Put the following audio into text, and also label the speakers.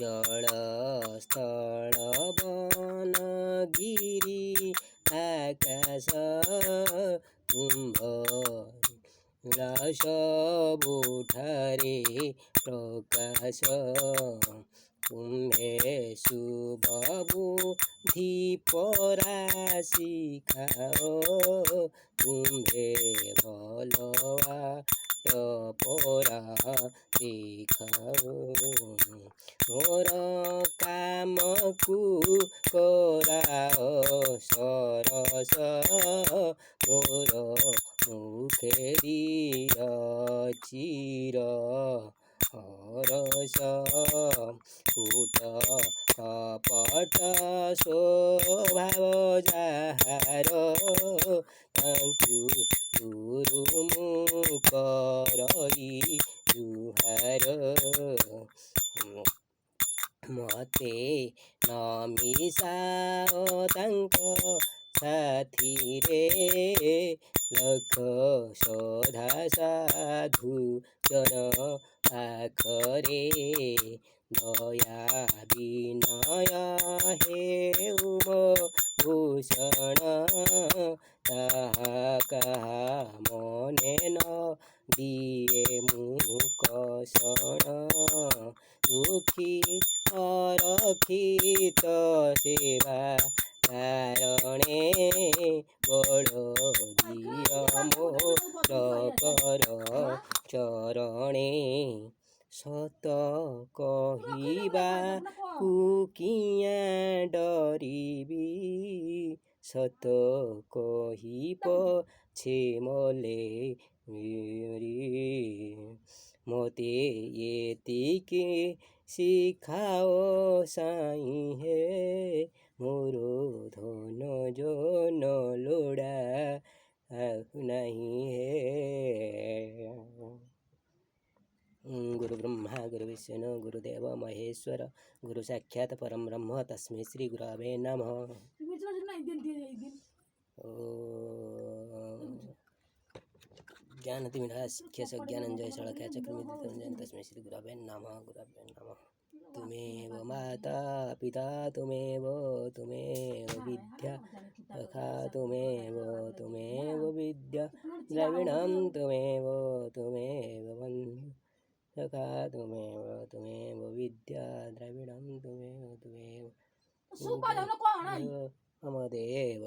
Speaker 1: जल स्थल वन गिरी आकाश कुंभ सबुठारे प्रकाश तुम्हे शुभ बुद्धि परासी खाओ तुम्हे भलवा टपरा देखाओ मोर काम को कराओ सरस मोर मुखेरी चिर हरस कूट कपट स्वभाव जाहार तांकु गुरु मुकरई जुहार मते न मिसाओ तांक साथी रे लख सधा साधु जन पाखरे दया विनय हेउम भूषण ताहा कहा मने न दिए मुख शरण दुखी अरक्षित सेवा कारणे बड़ दिय मोर कर चरणे सत कहिबा कुकिया डरिबी सत कहि पछे मले मोते एतिके शिखाओ साई हे मोर धन जन लोड़ा नहीं है। गुरु ब्रह्मा गुरु विष्णु गुरुदेव महेश्वर गुरु साक्षात् परम ब्रह्म तस्मै श्री गुरवे नमः। ज्ञानतिमिराख्य ज्ञानंजय सड़ख्या चक्रमित तस्मै श्री गुरवे नमः। गुरवे नमः। तुमेव माता पिता तुमेव विद्या सखा तुमेव विद्या द्रविणं तुमेव बन्धु सखा तुमेव विद्या द्रविणं तुमेव मम देव